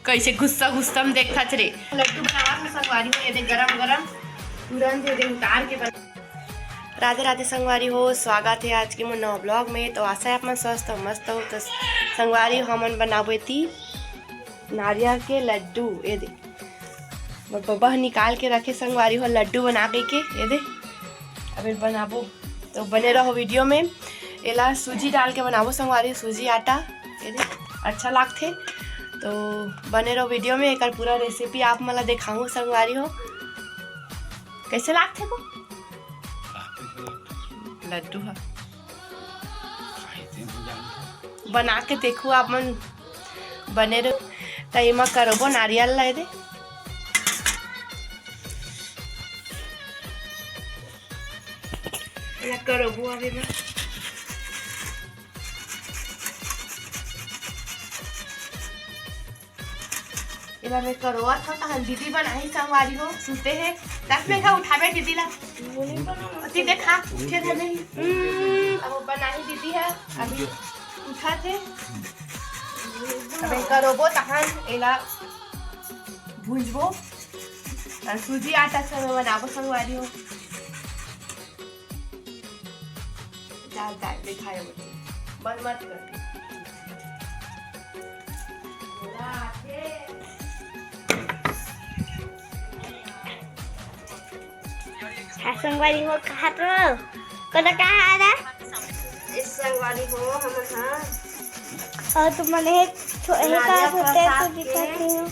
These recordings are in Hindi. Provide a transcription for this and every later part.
कैसे गुस्सा गुस्सा में देखा रे। लड्डू बनावा था संगवारी हो, ये देख गरम गरम तुरंत ये देख उतार के बना। राधे राधे संगवारी हो, स्वागत है आज के मोर नवा ब्लॉग में। तो आशा है अपना स्वस्थ हो मस्त हो। तो संगवारी हमन बनाबे थी नारियल के लड्डू। ये दे मोर बब्बा निकाल के रखे संगवारी हो लड्डू बना के ये दे अभी बनाबो। तो बने रहो वीडियो में। एला सूजी डाल के बनाबो संगवारी, सूजी आटा ये दे अच्छा लगते। तो बने रहो वीडियो में, एक पूरा रेसिपी आप मला दिखाऊँ संगवारी हो कैसे लगते को लड्डू है। बना के देखो आप मन बने रहो। तईमा करबो नारियल ला दे या करबो अभी मैं इला में करवा था तो दीदी बनाई संगवारी हो सुते हैं 10 मिनट का उठावे दीदी ला ती देखा उठे थे नहीं अब बनाई दीदी है अभी उठा थे। अबे करबो तहन एला भूंजबो और सूजी आटा से बनाबो संगवारी हो। डाल डाल दिखायो बंद मत कर। संगवारी हो कहा तो कदा कहा आ रहा इस संगवारी हो हम हां और तुम मने का होते तो दिखाती हूं।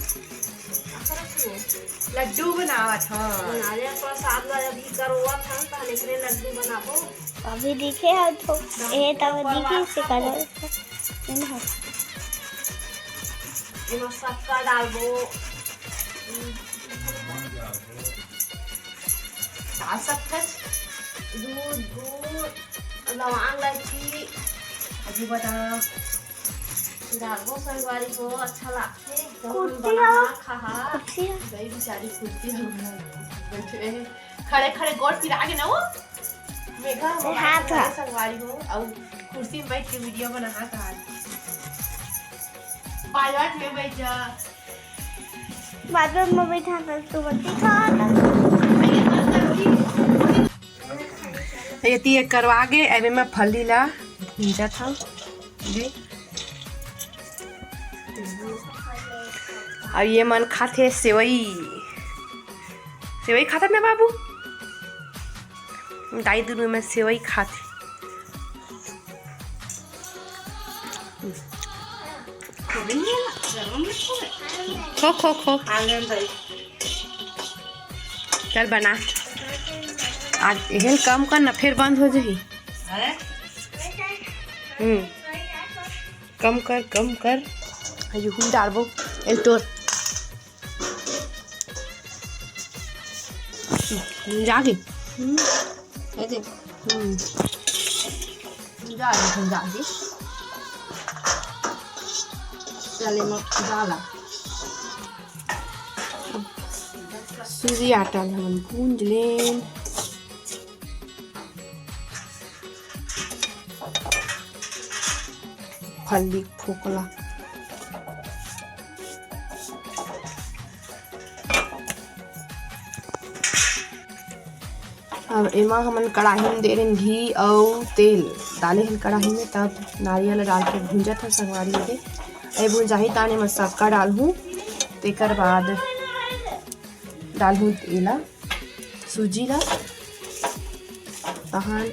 लड्डू बनावा था नारियल प्रसाद ला अभी करवा था पहले करे लड्डू बनाबो अभी दिखे है तो ए तब दिखे से कलर इन है इनो शक्कर डालबो डाल सकते दूध लौंग इलायची अभी बादाम डालबो संगवारी को अच्छा लगते। गई बेचारी खुर्ती बैठे खड़े खड़े गोड़ पिरा के ना वो मेघा हाथ संगवारी हो और कुर्सी में बैठ के वीडियो बना था पायलट में बैठ जा बाद में बैठा था तो बच्ची था ये करवा के अबे मैं फली ला भूंजा था जी। और ये मन खाते सेवई सेवई खाता ना बाबू दाई दोनों में सेवई खाते। खो खो खो चल बना आज हेल कम कर ना फिर बंद हो जाही। कम कर यूं डालबो एक तोर जागे ऐसे जागे चले मत डाला सूजी आटा हम गूंज लें। फली फोकला अब एमा हमन कढ़ाई में दे रहे घी और तेल डाले हैं कढ़ाई में। तब नारियल डाल के भूंजा था संगवारी दे ए भूंजाही ताने में शक्कर डालूँ तेकर बाद डालूँ एला सूजी ला तहन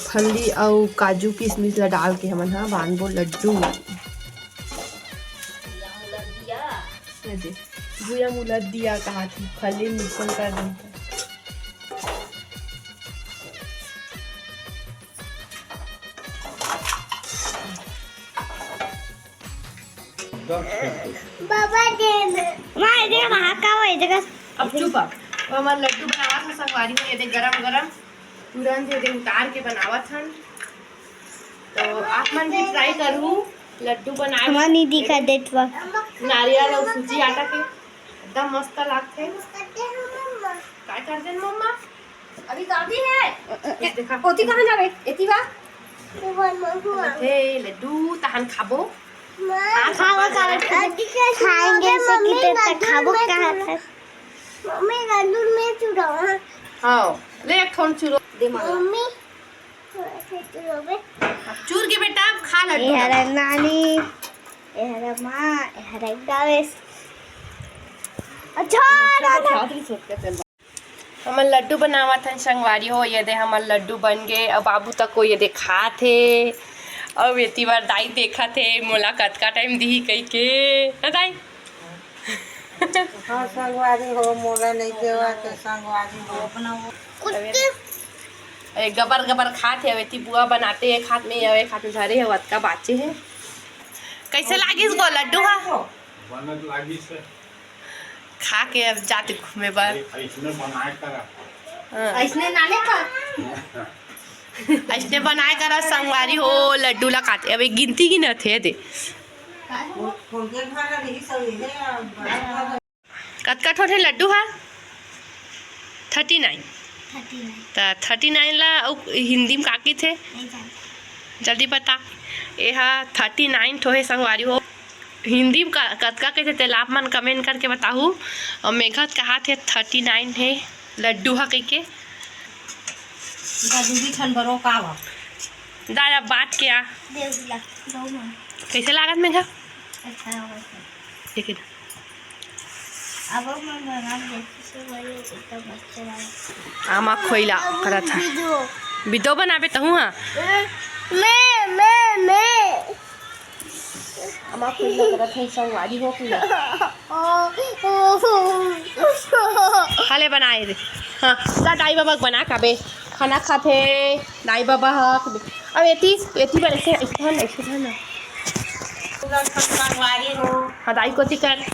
फली और काजू किशमिश ला डाल के हमन हाँ बांधबो लड्डू भूया मुलत दिया कहा थी फली मिक्सन कर दूँ बाबा दे मां दे वहां का वो जगह अब चुप अब हमारा लड्डू बनावा था संगवारी में। ये देख गरम गरम तुरंत ये देख उतार के बनावा था। तो आप मन भी ट्राई करूँ लड्डू बनाए हमारा नहीं दिखा देतवा नारियल और सूजी आटा के एकदम मस्त लगते। काय कर देन मम्मा अभी दादी है देखा ओती कहां जावे एती बा थे लड्डू तहन खाबो खावा खाएंगे से कितने तक खाबो कहाँ था मम्मी लड्डू में चुराओ हाँ ले एक ठोन चूरो दे मम्मी चूर के बेटा खा लड्डू ये हरा नानी ये हरा माँ ये हरा गावेस अच्छा हमर लड्डू बनावा था संगवारी हो ये दे हमर लड्डू बन गए अब बाबू तक को ये दे खा थे अब ये बार दाई देखा थे मोला कतका टाइम दी कही के ना दाई हाँ संगवारी हो मोला नहीं देवा के संगवारी हो अरे गबर गबर खाते हवे ती बुआ बनाते है खात में हवे खात में धरे है वतका बाचे है कैसे लागिस गो लड्डू हा बनत लागी से खा के अब जाते घूमे बार इसमें बनाए करा ऐसने नाले का ऐसने बनाए करा संगवारी हो लड्डू ला खाते अबे गिनती की न थे दे कतका ठोठे लड्डू हा 39 ता 39 ला हिंदी में काकी थे जल्दी बता ये हा 39 ठोहे संगवारी हो हिंदी में कतका कहते थे आप मन कमेंट करके बताऊ और मेघत कहा थे 39 है लड्डू हा कह के दूधी ठन बरो का बा दादा बात क्या देवला कैसे लागत मेघा अच्छा होगा ठीक है अब मैं बना देखी से वही एकदम अच्छा लगा आमा खोइला करा था बिदो बनाबे तहु हां मैं आमा खोइला करा था संगवारी हो खोइला खाले बनाए रे हां दा दाई बाबा बना काबे खाना खाते दाई बाबा हक अब एती पर ऐसे ना संगवारी हो हाँ दाई को कर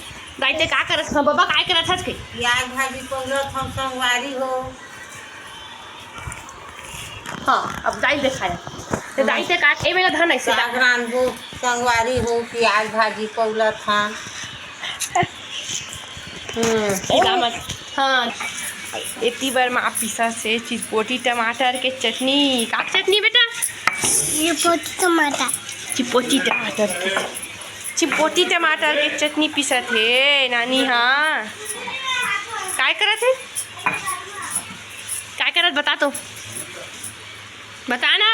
दाई ते का करत हां बाबा काय करत हस के प्याज भाजी पौलत हम संगवारी हो हाँ अब दाई दिखाया ते दाई ते का ए मेरा धन ऐसे सागरान हो संगवारी हो प्याज भाजी पौलत हम इला मत हाँ इतनी बार माँ पिसा से चिपोटी टमाटर के चटनी का चटनी बेटा ये पोटी टमाटर चिपोटी टमाटर के चटनी पिसा थे नानी हाँ काय करत है काय करत बता तो बता ना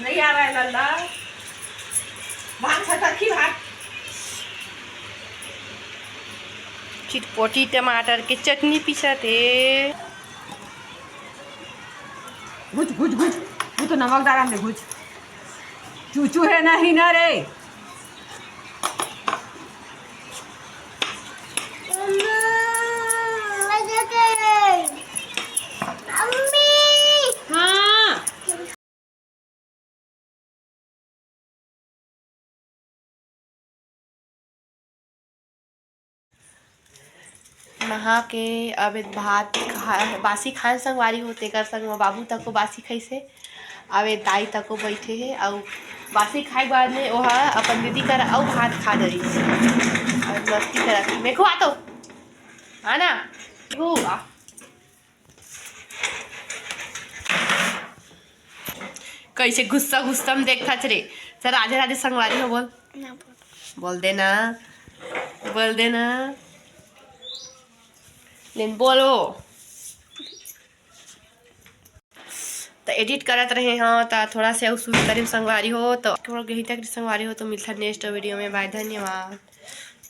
नहीं आ रहा है लल्ला भात खाता की भात चिटपोटी टमाटर के चटनी पिसा थे घुच घुच घुच वो तो नमक डाला हमने घुच चूचू है नहीं ना रे हाँ नहा के अब भात खा बासी खान संगवारी होते कर संग बाबू तक को बासी खाई से अब दाई तक को बैठे है और बासी खाए के बाद में वह अपन दीदी कर और भात खा रही और मस्ती कर मैं खुआ तो है ना कैसे गुस्सा गुस्सा में देखता रे सर राधे राधे संगवारी हो बोल देना लेकिन बोलो तो एडिट करत रहे हाँ तो थोड़ा सा शुरू करीम संगवारी हो तो यहीं तक संगवारी हो तो मिलता नेक्स्ट वीडियो में बाय धन्यवाद।